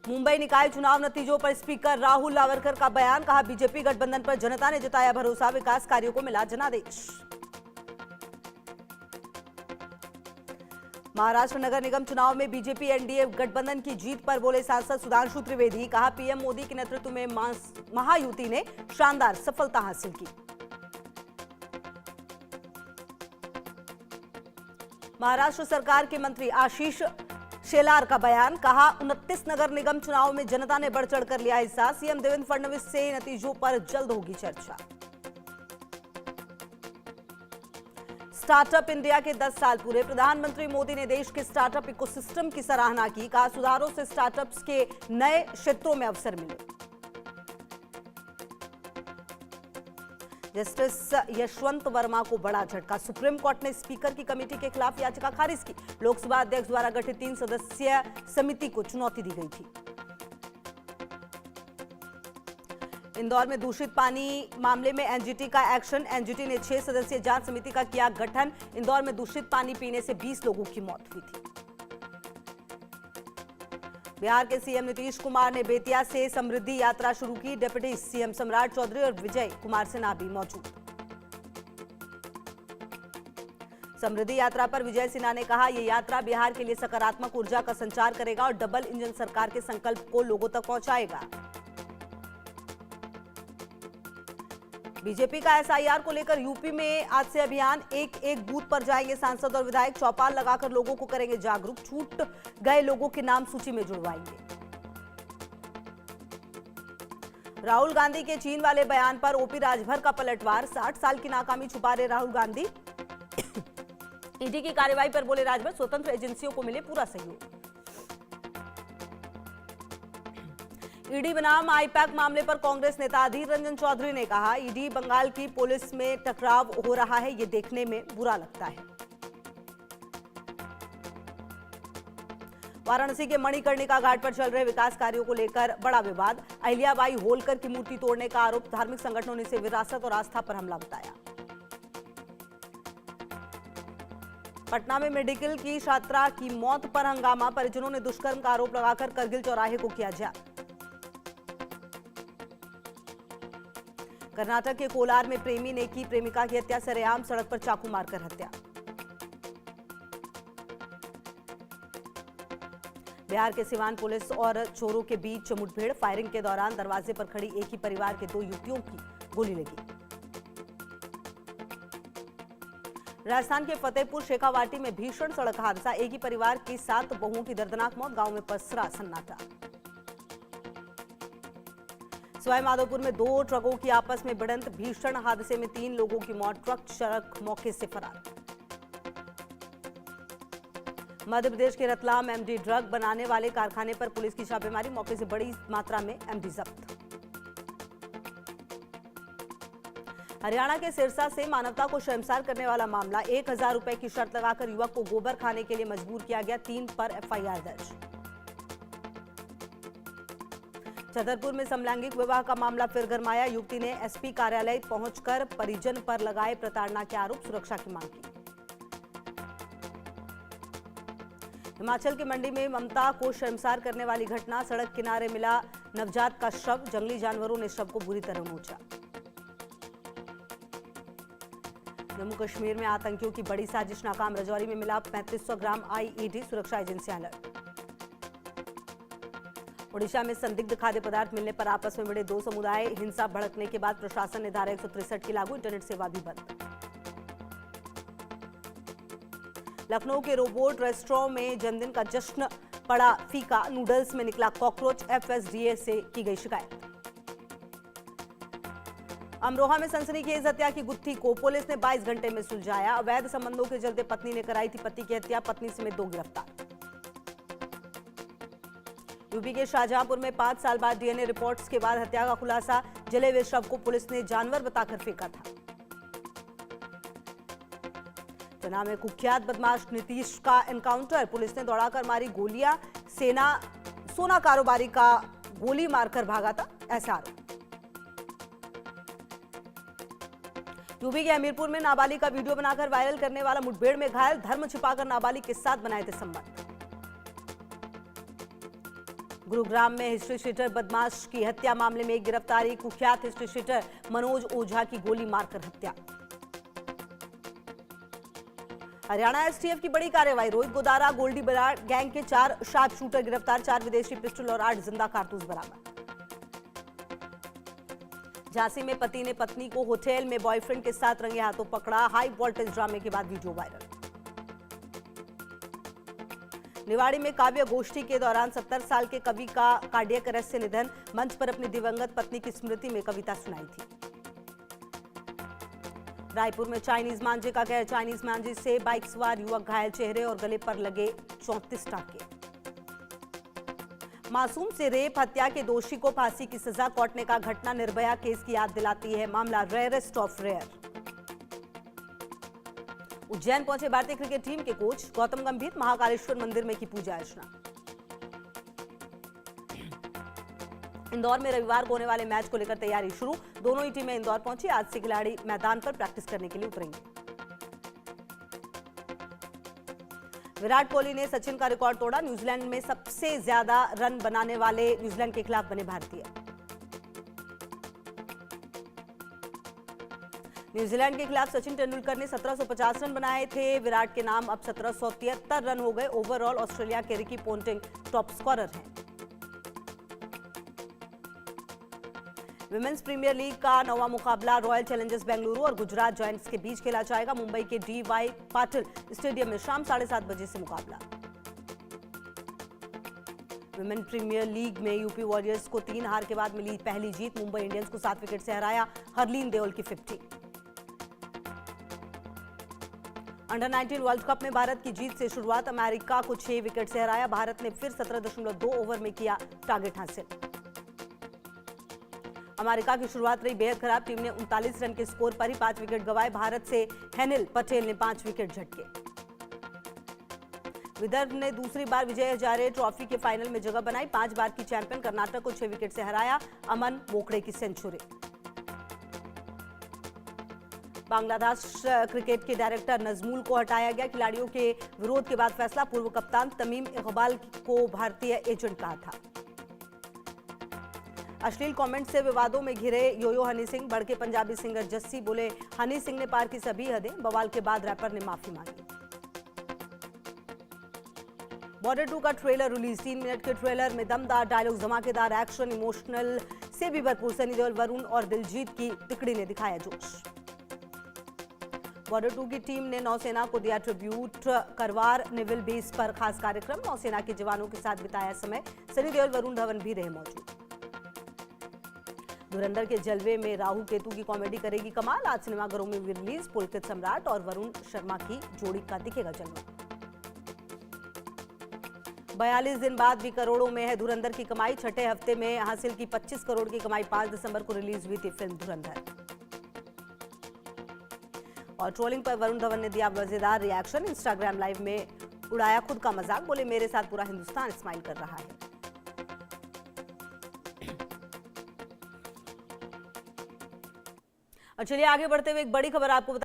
मुंबई निकाय चुनाव नतीजों पर स्पीकर राहुल लावरकर का बयान, कहा बीजेपी गठबंधन पर जनता ने जताया भरोसा, विकास कार्यों को मिला जनादेश। महाराष्ट्र नगर निगम चुनाव में बीजेपी एनडीए गठबंधन की जीत पर बोले सांसद सुधांशु त्रिवेदी, कहा पीएम मोदी के नेतृत्व में महायुति ने शानदार सफलता हासिल की। महाराष्ट्र सरकार के मंत्री आशीष शेलार का बयान, कहा 29 नगर निगम चुनाव में जनता ने बढ़ चढ़कर लिया हिस्सा, सीएम देवेंद्र फडणवीस से नतीजों पर जल्द होगी चर्चा। स्टार्टअप इंडिया के 10 साल पूरे, प्रधानमंत्री मोदी ने देश के स्टार्टअप इकोसिस्टम की सराहना की, कहा सुधारों से स्टार्टअप्स के नए क्षेत्रों में अवसर मिले। जस्टिस यशवंत वर्मा को बड़ा झटका, सुप्रीम कोर्ट ने स्पीकर की कमेटी के खिलाफ याचिका खारिज की, लोकसभा अध्यक्ष द्वारा गठित 3 सदस्यीय समिति को चुनौती दी गई थी। इंदौर में दूषित पानी मामले में एनजीटी का एक्शन, एनजीटी ने 6 सदस्यीय जांच समिति का किया गठन, इंदौर में दूषित पानी पीने से 20 लोगों की मौत हुई थी। बिहार के सीएम नीतीश कुमार ने बेतिया से समृद्धि यात्रा शुरू की, डिप्टी सीएम सम्राट चौधरी और विजय कुमार सिन्हा भी मौजूद। समृद्धि यात्रा पर विजय सिन्हा ने कहा, यह यात्रा बिहार के लिए सकारात्मक ऊर्जा का संचार करेगा और डबल इंजन सरकार के संकल्प को लोगों तक पहुंचाएगा। बीजेपी का एसआईआर को लेकर यूपी में आज से अभियान, एक बूथ पर जाएंगे सांसद और विधायक, चौपाल लगाकर लोगों को करेंगे जागरूक, छूट गए लोगों के नाम सूची में जुड़वाएंगे। राहुल गांधी के चीन वाले बयान पर ओपी राजभर का पलटवार, 60 साल की नाकामी छुपा रहे राहुल गांधी। ईडी की कार्रवाई पर बोले राजभर, स्वतंत्र एजेंसियों को मिले पूरा सहयोग। ईडी बनाम आईपैक मामले पर कांग्रेस नेता अधीर रंजन चौधरी ने कहा, ईडी बंगाल की पुलिस में टकराव हो रहा है, ये देखने में बुरा लगता है। वाराणसी के मणिकर्णिका घाट पर चल रहे विकास कार्यों को लेकर बड़ा विवाद, अहिल्याबाई होलकर की मूर्ति तोड़ने का आरोप, धार्मिक संगठनों ने इसे विरासत और आस्था पर हमला बताया। पटना में मेडिकल की छात्रा की मौत पर हंगामा, परिजनों ने दुष्कर्म का आरोप लगाकर करगिल चौराहे को किया जाम। कर्नाटक के कोलार में प्रेमी ने की प्रेमिका की हत्या, सरेआम सड़क पर चाकू मारकर हत्या। बिहार के सिवान पुलिस और चोरों के बीच मुठभेड़, फायरिंग के दौरान दरवाजे पर खड़ी एक ही परिवार के 2 युवतियों की गोली लगी। राजस्थान के फतेहपुर शेखावाटी में भीषण सड़क हादसा, एक ही परिवार की 7 बहुओं की दर्दनाक मौत, गांव में पसरा सन्नाटा। सवाई माधोपुर में 2 ट्रकों की आपस में भिड़ंत, भीषण हादसे में 3 लोगों की मौत, ट्रक चालक मौके से फरार। मध्य प्रदेश के रतलाम एमडी ड्रग बनाने वाले कारखाने पर पुलिस की छापेमारी, मौके से बड़ी मात्रा में एमडी जब्त। हरियाणा के सिरसा से मानवता को शर्मसार करने वाला मामला, 1000 रुपए की शर्त लगाकर युवक को गोबर खाने के लिए मजबूर किया गया, 3 पर एफआईआर दर्ज। छतरपुर में समलैंगिक विवाह का मामला फिर गरमाया, युवती ने एसपी कार्यालय पहुंचकर परिजन पर लगाए प्रताड़ना के आरोप, सुरक्षा की मांग की। हिमाचल की मंडी में ममता को शर्मसार करने वाली घटना, सड़क किनारे मिला नवजात का शव, जंगली जानवरों ने शव को बुरी तरह नोचा। जम्मू कश्मीर में आतंकियों की बड़ी साजिश नाकाम, राजौरी में मिला 3500 ग्राम आईईडी, सुरक्षा एजेंसियां अलर्ट। ओडिशा में संदिग्ध खाद्य पदार्थ मिलने पर आपस में भिड़े 2 समुदाय, हिंसा भड़कने के बाद प्रशासन ने धारा 163 की लागू, इंटरनेट सेवा भी बंद। लखनऊ के रोबोट रेस्टोरेंट में जन्मदिन का जश्न पड़ा फीका, नूडल्स में निकला कॉकरोच, एफएसडीए से की गई शिकायत। अमरोहा में सनसनीखेज हत्या की गुत्थी को पुलिस ने 22 घंटे में सुलझाया, अवैध संबंधों के चलते पत्नी ने कराई थी पति की हत्या, पत्नी समेत 2 गिरफ्तार। यूपी के शाहजहांपुर में 5 साल बाद डीएनए रिपोर्ट्स के बाद हत्या का खुलासा, जले हुए शव को पुलिस ने जानवर बताकर फेंका था। तना में कुख्यात बदमाश नीतीश का एनकाउंटर, पुलिस ने दौड़ाकर मारी गोलियां, सोना कारोबारी का गोली मारकर भागा था, ऐसा आरोप। यूपी के हमीरपुर में नाबालिग का वीडियो बनाकर वायरल करने वाला मुठभेड़ में घायल, धर्म छिपाकर नाबालिग के साथ बनाए थे संबंध। गुरुग्राम में हिस्ट्री शीटर बदमाश की हत्या मामले में एक गिरफ्तारी, कुख्यात हिस्ट्री शीटर मनोज ओझा की गोली मारकर हत्या। हरियाणा एसटीएफ की बड़ी कार्रवाई, रोहित गोदारा गोल्डी बराड़ गैंग के 4 शार्प शूटर गिरफ्तार, 4 विदेशी पिस्टल और 8 जिंदा कारतूस बरामद। झांसी में पति ने पत्नी को होटल में बॉयफ्रेंड के साथ रंगे हाथों पकड़ा, हाई वोल्टेज ड्रामे के बाद वीडियो वायरल। निवाड़ी में काव्य गोष्ठी के दौरान 70 साल के कवि का कार्डियक अरेस्ट से निधन, मंच पर अपनी दिवंगत पत्नी की स्मृति में कविता सुनाई थी। रायपुर में चाइनीज मांझे का कहर, चाइनीज मांझे से बाइक सवार युवक घायल, चेहरे और गले पर लगे 34 टांके। मासूम से रेप हत्या के दोषी को फांसी की सजा, कोर्ट ने कहा घटना निर्भया केस की याद दिलाती है, मामला रेयरेस्ट ऑफ रेयर। उज्जैन पहुंचे भारतीय क्रिकेट टीम के कोच गौतम गंभीर, महाकालेश्वर मंदिर में की पूजा अर्चना। इंदौर में रविवार को होने वाले मैच को लेकर तैयारी शुरू, दोनों ही टीमें इंदौर पहुंची, आज से खिलाड़ी मैदान पर प्रैक्टिस करने के लिए उतरेंगे। विराट कोहली ने सचिन का रिकॉर्ड तोड़ा, न्यूजीलैंड में सबसे ज्यादा रन बनाने वाले न्यूजीलैंड के खिलाफ बने भारतीय। न्यूजीलैंड के खिलाफ सचिन तेंदुलकर ने 1750 रन बनाए थे, विराट के नाम अब 1773 रन हो गए। ओवरऑल ऑस्ट्रेलिया के रिकी पोंटिंग टॉप स्कोरर हैं। विमेंस प्रीमियर लीग का 9वां मुकाबला रॉयल चैलेंजर्स बेंगलुरु और गुजरात जायंट्स के बीच खेला जाएगा। मुंबई के DY पाटिल स्टेडियम में शाम 7:30 बजे से मुकाबला। विमेन प्रीमियर लीग में यूपी वॉरियर्स को 3 हार के बाद मिली पहली जीत, मुंबई इंडियंस को 7 विकेट से हराया, हरलीन देओल की 50। अंडर 19 वर्ल्ड कप में भारत की जीत से शुरुआत, अमेरिका को 6 विकेट से हराया, भारत ने फिर 17.2 ओवर में किया टारगेट हासिल। अमेरिका की शुरुआत रही बेहद खराब, टीम ने 39 रन के स्कोर पर ही 5 विकेट गंवाए, भारत से हेनिल पटेल ने 5 विकेट झटके। विदर्भ ने दूसरी बार विजय हजारे ट्रॉफी के फाइनल में जगह बनाई, 5 बार की चैंपियन कर्नाटक को 6 विकेट से हराया, अमन मोकड़े की सेंचुरी। बांग्लादेश क्रिकेट के डायरेक्टर नजमुल को हटाया गया, खिलाड़ियों के विरोध के बाद फैसला, पूर्व कप्तान तमीम इकबाल को भारतीय एजेंट कहा था। अश्लील कमेंट से विवादों में घिरे योयो हनी सिंह, भड़के पंजाबी सिंगर जस्सी, बोले हनी सिंह ने पार की सभी हदें, बवाल के बाद रैपर ने माफी मांगी। बॉर्डर 2 का ट्रेलर रिलीज, 3 मिनट के ट्रेलर में दमदार डायलॉग, धमाकेदार एक्शन, इमोशनल से भी भरपूर, सनी देओल, वरुण और दिलजीत की तिकड़ी ने दिखाया जोश। बॉर्डर 2 की टीम ने नौसेना को दिया ट्रिब्यूट, करवार नेवल बेस पर खास कार्यक्रम, नौसेना के जवानों के साथ बिताया समय, सनी देओल, वरुण धवन भी रहे मौजूद। धुरंधर के जलवे में राहु केतु की कॉमेडी करेगी कमाल, आज सिनेमाघरों में भी रिलीज, पुलकित सम्राट और वरुण शर्मा की जोड़ी का दिखेगा जलवा। 42 दिन बाद भी करोड़ों में है धुरंधर की कमाई, छठे हफ्ते में हासिल की 25 करोड़ की कमाई, 5 दिसंबर को रिलीज हुई थी फिल्म धुरंधर। और ट्रोलिंग पर वरुण धवन ने दिया मजेदार रिएक्शन, इंस्टाग्राम लाइव में उड़ाया खुद का मजाक, बोले मेरे साथ पूरा हिंदुस्तान स्माइल कर रहा है। और चलिए आगे बढ़ते हुए एक बड़ी खबर आपको